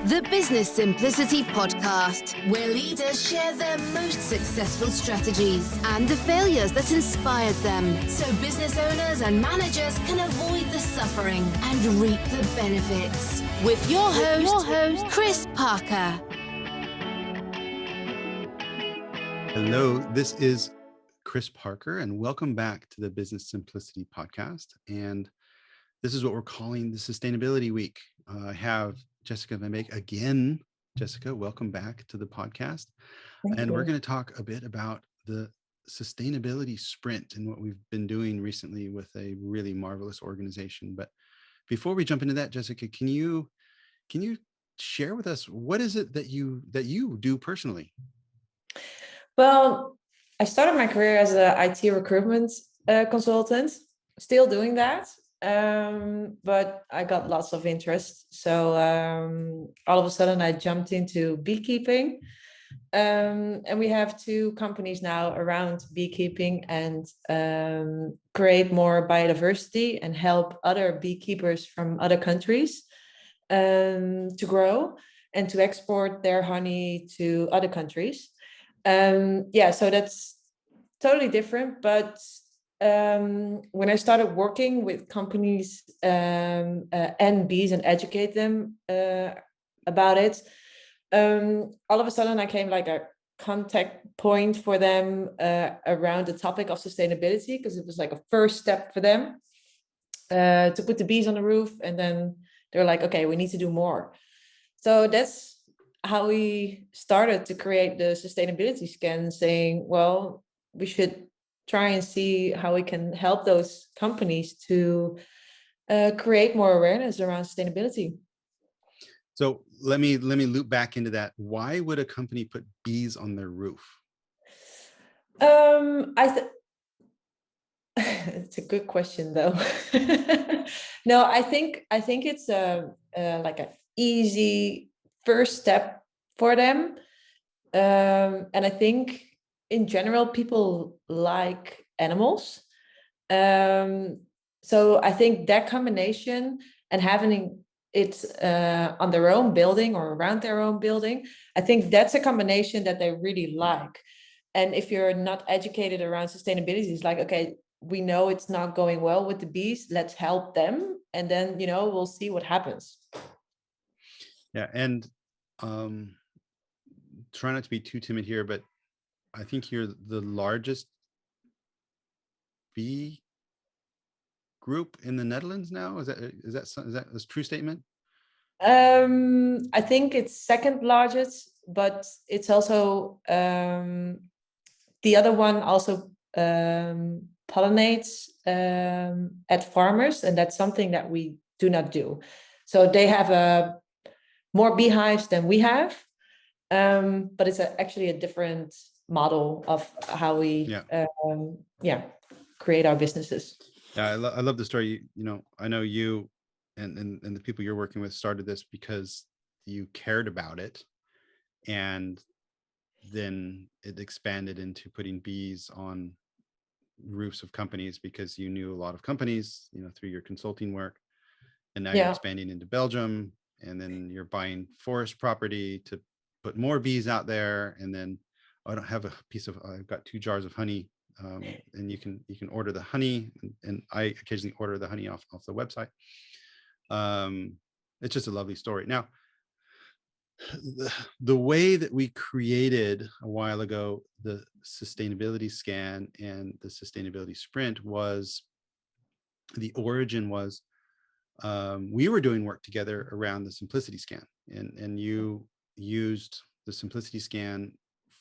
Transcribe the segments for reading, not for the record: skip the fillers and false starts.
The Business Simplicity Podcast, where leaders share their most successful strategies and the failures that inspired them, so business owners and managers can avoid the suffering and reap the benefits. With your host, Chris Parker. Hello, this is Chris Parker, and welcome back to the Business Simplicity Podcast. And this is what we're calling the Sustainability Week. I have Jessica Van Beek again. Jessica, welcome back to the podcast. Thank you. We're going to talk a bit about the sustainability sprint and what we've been doing recently with a really marvelous organization. But before we jump into that, Jessica, can you share with us what is it that you do personally? Well, I started my career as an IT recruitment consultant, still doing that. But I got lots of interest. So all of a sudden I jumped into beekeeping. And we have two companies now around beekeeping and create more biodiversity and help other beekeepers from other countries to grow and to export their honey to other countries. So that's totally different. But when I started working with companies and bees and educate them about it, all of a sudden I came like a contact point for them around the topic of sustainability, because it was like a first step for them to put the bees on the roof. And then they're like, okay, we need to do more. So that's how we started to create the sustainability scan, saying, well, we should try and see how we can help those companies to create more awareness around sustainability. So let me loop back into that. Why would a company put bees on their roof? It's a good question, though. No, I think it's like an easy first step for them, and I think in general people like animals. So I think that combination and having it on their own building or around their own building, I think that's a combination that they really like. And if you're not educated around sustainability, it's like, okay, we know it's not going well with the bees, let's help them, and then we'll see what happens. Yeah, and try not to be too timid here, but I think you're the largest bee group in the Netherlands now. Is that a true statement? I think it's second largest, but it's also the other one also pollinates at farmers, and that's something that we do not do. So they have more beehives than we have, but it's actually a different model of how we create our businesses. Yeah, I love the story. I know you and the people you're working with started this because you cared about it, and then it expanded into putting bees on roofs of companies because you knew a lot of companies, through your consulting work, and now you're expanding into Belgium, and then you're buying forest property to put more bees out there. And then I've got 2 jars of honey, and you can order the honey, and I occasionally order the honey off the website. It's just a lovely story. Now, the way that we created a while ago the sustainability scan and the sustainability sprint was, the origin was, we were doing work together around the simplicity scan, and you used the simplicity scan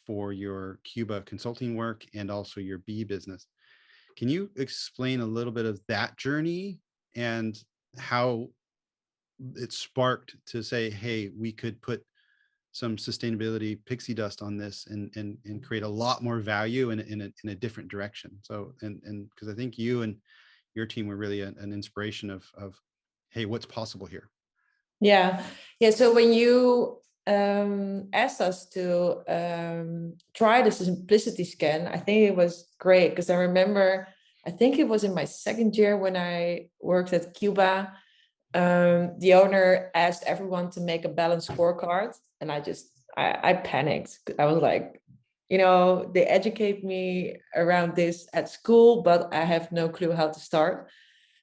for your Cuba consulting work and also your bee business. Can you explain a little bit of that journey and how it sparked to say, hey, we could put some sustainability pixie dust on this and create a lot more value in a different direction? So, and because I think you and your team were really an inspiration of hey, what's possible here? Yeah. So when you asked us to try the simplicity scan, I think it was great, because I remember, I think it was in my second year when I worked at Cuba. the owner asked everyone to make a balanced scorecard, and I panicked. I was like, they educate me around this at school, but I have no clue how to start.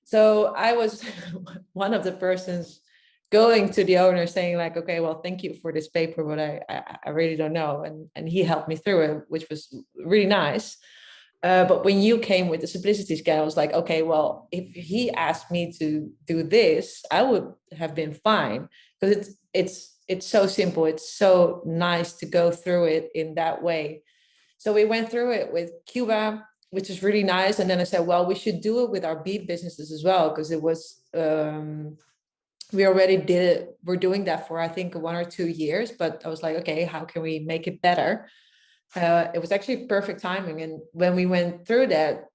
So I was one of the persons going to the owner saying like, okay, well, thank you for this paper, but I really don't know. And he helped me through it, which was really nice. But when you came with the simplicity scan, I was like, okay, well, if he asked me to do this, I would have been fine, because it's so simple. It's so nice to go through it in that way. So we went through it with Cuba, which is really nice. And then I said, well, we should do it with our beet businesses as well, because it was we already did it. We're doing that for I think 1 or 2 years. But I was like, okay, how can we make it better? It was actually perfect timing. And when we went through that,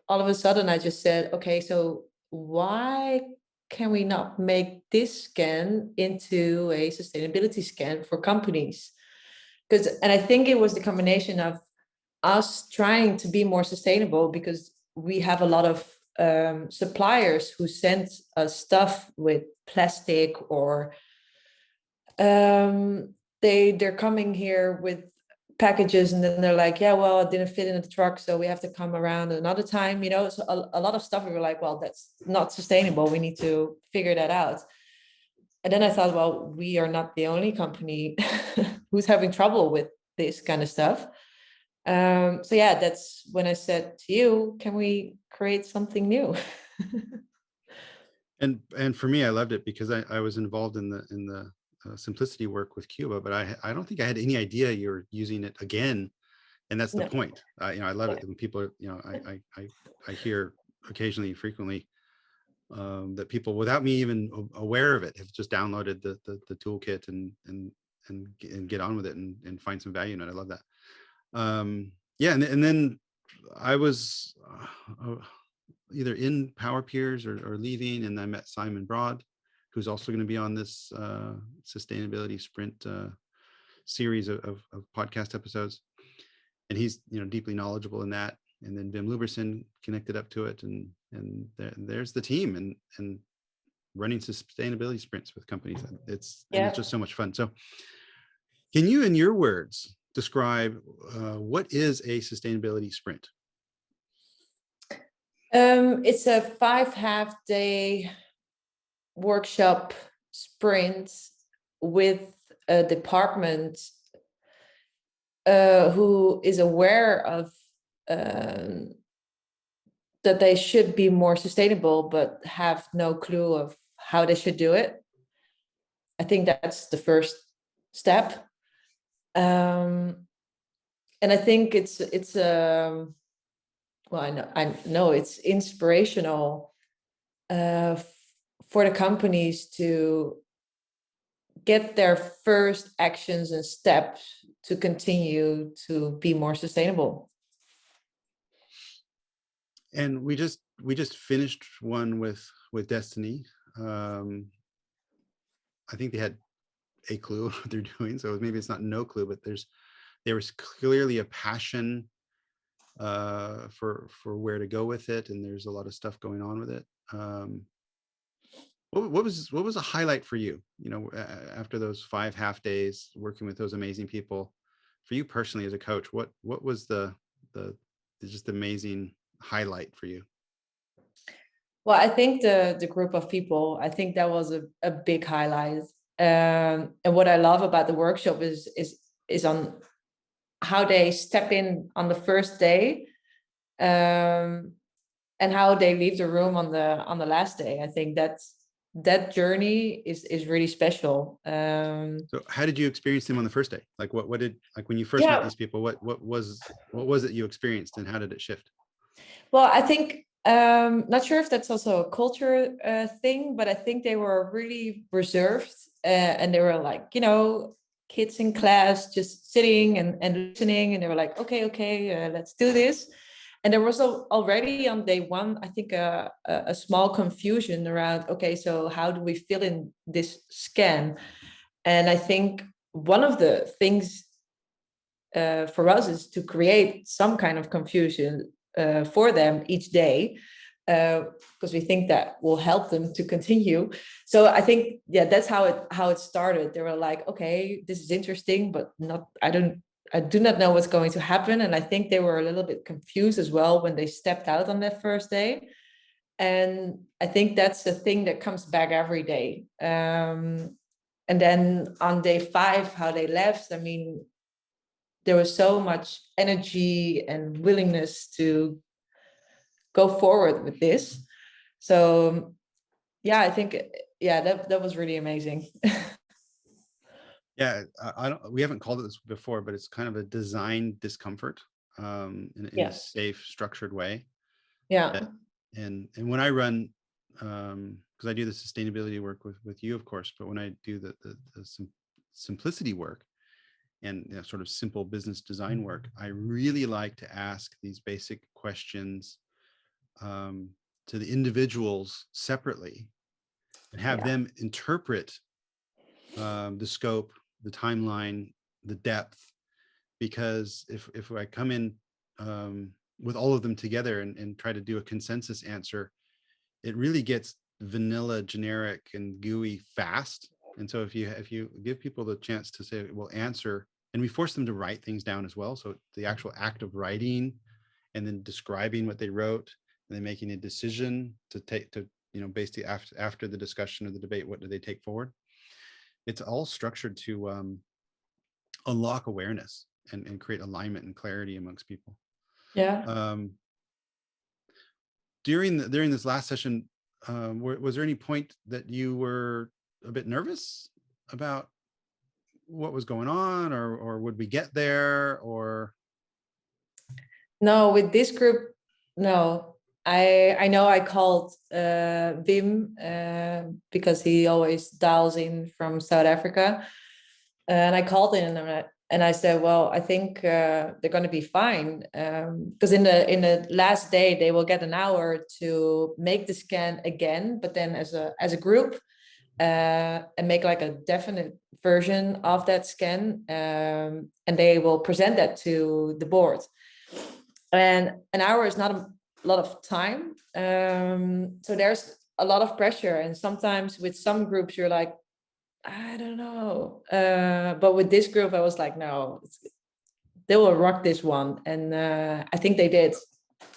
all of a sudden I just said, okay, so why can we not make this scan into a sustainability scan for companies? And I think it was the combination of us trying to be more sustainable, because we have a lot of suppliers who send us stuff with plastic, or they're coming here with packages, and then they're like, yeah, well, it didn't fit in the truck, so we have to come around another time. So a lot of stuff we were like, well, that's not sustainable, we need to figure that out. And then I thought, well, we are not the only company who's having trouble with this kind of stuff. So yeah, that's when I said to you, can we create something new? And for me, I loved it because I was involved in the simplicity work with Cuba, but I don't think I had any idea you were using it again, and that's the point. I love it when people are, I hear occasionally, frequently, that people, without me even aware of it, have just downloaded the toolkit and get on with it and find some value in it. I love that. Yeah, and then I was either in Power Peers or leaving, and I met Simon Broad, who's also going to be on this sustainability sprint series of podcast episodes, and he's deeply knowledgeable in that. And then Wim Luberson connected up to it, and there's the team and running sustainability sprints with companies. It's just so much fun. So, can you, in your words, describe what is a sustainability sprint? It's a 5-half-day workshop sprint with a department who is aware of that they should be more sustainable, but have no clue of how they should do it. I think that's the first step. And I think it's well, I know it's inspirational for the companies to get their first actions and steps to continue to be more sustainable. And we just finished one with Destiny. I think they had a clue what they're doing, so maybe it's not no clue, but there was clearly a passion for where to go with it, and there's a lot of stuff going on with it. What was a highlight for you? After those 5 half days working with those amazing people, for you personally as a coach, what was the just amazing highlight for you? Well, I think the group of people, I think that was a big highlight. And what I love about the workshop is on how they step in on the first day, and how they leave the room on the last day. I think that journey is really special. So how did you experience them on the first day? Like what did, like when you first met these people, what was it you experienced, and how did it shift? Well, I think not sure if that's also a culture thing, but I think they were really reserved, and they were like, kids in class just sitting and listening, and they were like, okay, let's do this. And there was already on day one, I think, a small confusion around, okay, so how do we fill in this scan? And I think one of the things for us is to create some kind of confusion for them each day. because we think that will help them to continue. So I think, yeah, that's how it started. They were like, okay, this is interesting, but I do not know what's going to happen. And I think they were a little bit confused as well when they stepped out on that first day. And I think that's the thing that comes back every day. And then on day 5, how they left, I mean, there was so much energy and willingness to go forward with this. So yeah, I think, yeah, that was really amazing. Yeah, I don't. We haven't called it this before, but it's kind of a design discomfort, in a safe, structured way. Yeah. And when I run, because I do the sustainability work with you, of course, but when I do the simplicity work and sort of simple business design work, I really like to ask these basic questions to the individuals separately and have them interpret the scope, the timeline, the depth. Because if I come in with all of them together and try to do a consensus answer, it really gets vanilla, generic, and gooey fast. And so if you give people the chance to say, well, answer, and we force them to write things down as well. So the actual act of writing and then describing what they wrote and then making a decision to take to, basically after the discussion or the debate, what do they take forward? It's all structured to unlock awareness and create alignment and clarity amongst people. Yeah. During this last session, was there any point that you were a bit nervous about what was going on, or would we get there, or? No, with this group, no. I know I called Wim because he always dials in from South Africa, and I called in and I said, well, I think they're going to be fine, because in the last day they will get an hour to make the scan again, but then as a group, and make like a definite version of that scan, and they will present that to the board. And an hour is not a lot of time, so there's a lot of pressure, and sometimes with some groups you're like, I don't know, but with this group I was like, no, they will rock this one, and I think they did.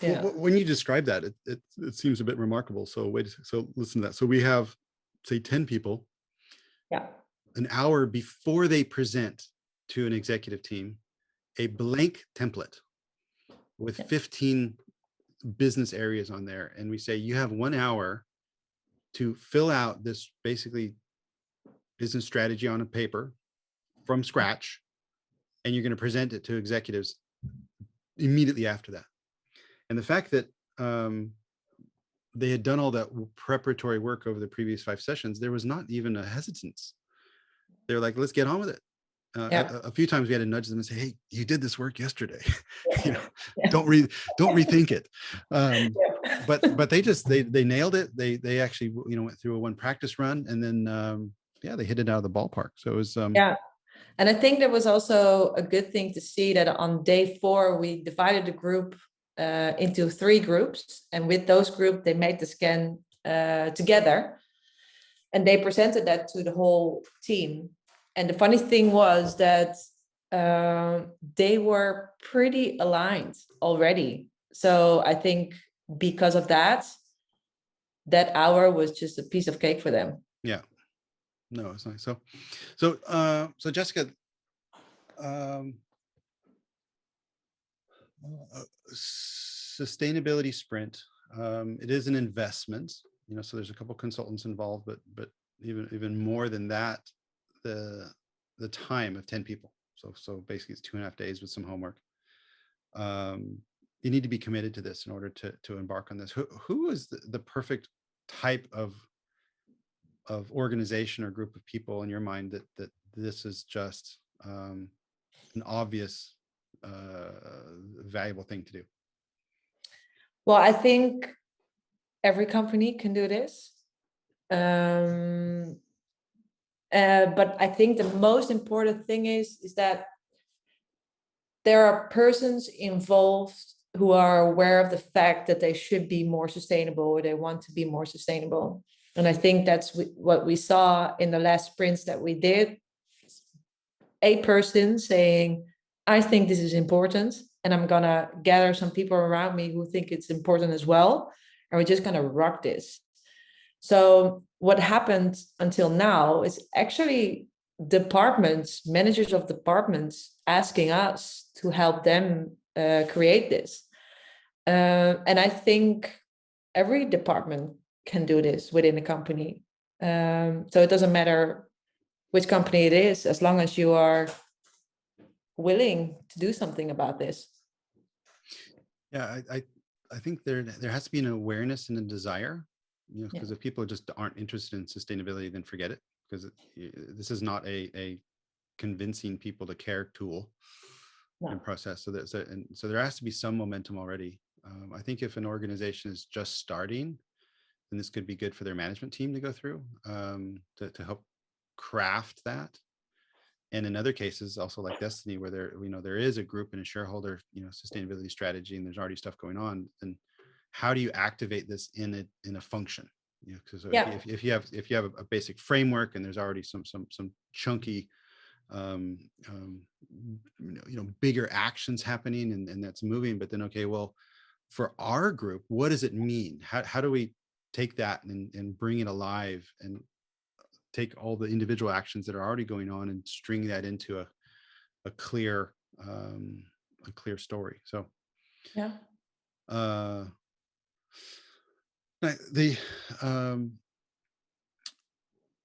Yeah. Well, when you describe that, it seems a bit remarkable. So listen to that. So we have, say, 10 people. Yeah. An hour before they present to an executive team, a blank template with 15 business areas on there. And we say, you have 1 hour to fill out this basically business strategy on a paper from scratch. And you're going to present it to executives immediately after that. And the fact that they had done all that preparatory work over the previous 5 sessions, there was not even a hesitance. They're like, let's get on with it. A few times we had to nudge them and say, hey, you did this work yesterday. Don't rethink it. But they nailed it. They actually went through a 1 practice run, and then they hit it out of the ballpark. So it was and I think there was also a good thing to see that on day 4 we divided the group into 3 groups, and with those groups they made the scan together, and they presented that to the whole team. And the funny thing was that they were pretty aligned already. So I think because of that hour was just a piece of cake for them. Yeah. No, it's nice. So Jessica, sustainability sprint, it is an investment, so there's a couple consultants involved, but even more than that, the time of 10 people. So basically it's 2.5 days with some homework. You need to be committed to this in order to embark on this. Who is the perfect type of organization or group of people in your mind that this is just an obvious valuable thing to do? Well, I think every company can do this. But I think the most important thing is that there are persons involved who are aware of the fact that they should be more sustainable, or they want to be more sustainable. And I think that's what we saw in the last sprints that we did. A person saying, I think this is important, and I'm gonna gather some people around me who think it's important as well, and we're just gonna rock this. So what happened until now is actually departments, managers of departments, asking us to help them create this. And I think every department can do this within a company. So it doesn't matter which company it is, as long as you are willing to do something about this. Yeah, I think there has to be an awareness and a desire, because if people just aren't interested in sustainability, then forget it, because this is not a convincing people to care tool and process. So there has to be some momentum already. I think if an organization is just starting, then this could be good for their management team to go through, to help craft that. And in other cases, also like Destiny, where there is a group and a shareholder, sustainability strategy, and there's already stuff going on, then how do you activate this in a function? Because if you have a basic framework and there's already some chunky, bigger actions happening, and that's moving, but then, okay, well, for our group, what does it mean? How do we take that and bring it alive, and take all the individual actions that are already going on and string that into a clear story? So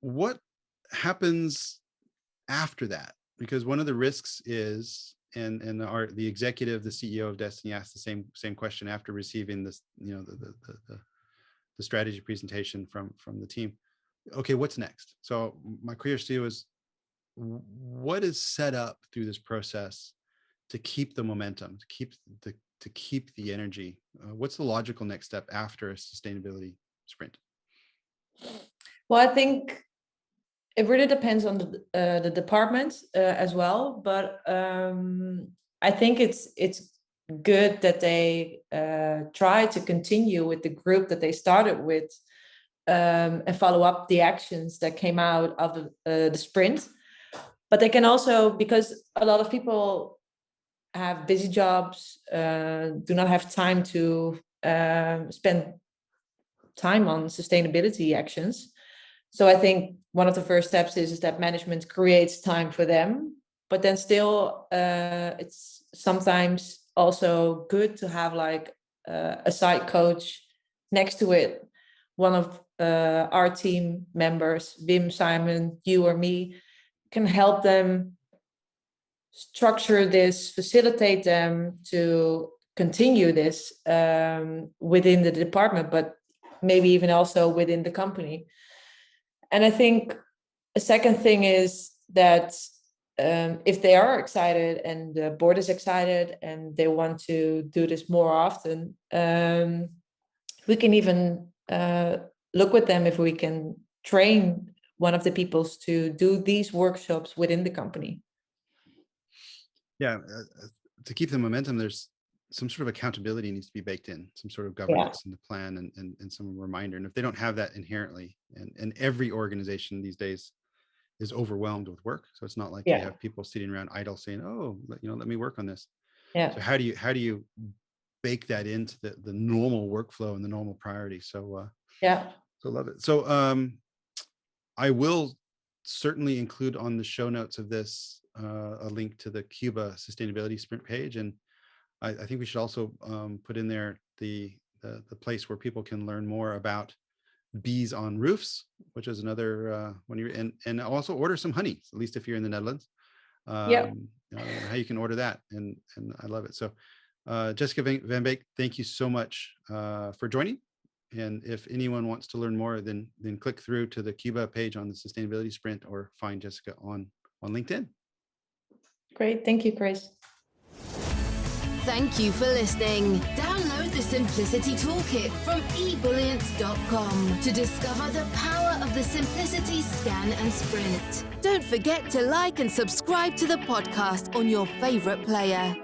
what happens after that? Because one of the risks is, and the executive, the CEO of Destiny, asked the same question after receiving this, the strategy presentation from the team. Okay, what's next? So my curiosity to you is, what is set up through this process to keep the momentum, to keep the energy? What's the logical next step after a sustainability sprint? Well, I think it really depends on the department as well, but I think it's good that they try to continue with the group that they started with, and follow up the actions that came out of the sprint. But they can also, because a lot of people have busy jobs, do not have time to spend time on sustainability actions. So I think one of the first steps is that management creates time for them, but then still it's sometimes also good to have like a side coach next to it. One of our team members, Wim, Simon, you or me, can help them structure this, facilitate them to continue this within the department, but maybe even also within the company. And I think a second thing is that if they are excited and the board is excited and they want to do this more often, we can even look with them if we can train one of the peoples to do these workshops within the company. Yeah, to keep the momentum, there's some sort of accountability needs to be baked in, some sort of governance in the plan, and some reminder. And if they don't have that inherently, and every organization these days is overwhelmed with work, so it's not like you have people sitting around idle saying, "Oh, let me work on this." So how do you bake that into the normal workflow and the normal priority? So so love it. So I will certainly include on the show notes of this a link to the Cuba sustainability sprint page, and I think we should also put in there the place where people can learn more about bees on roofs, which is another and also order some honey, at least if you're in the Netherlands. How you can order that, and I love it. So Jessica Van Beek, thank you so much for joining. And if anyone wants to learn more, then click through to the Cuba page on the sustainability sprint, or find Jessica on LinkedIn. Great, thank you, Chris. Thank you for listening. Download the Simplicity Toolkit from ebullient.com to discover the power of the Simplicity Scan and Sprint. Don't forget to like and subscribe to the podcast on your favorite player.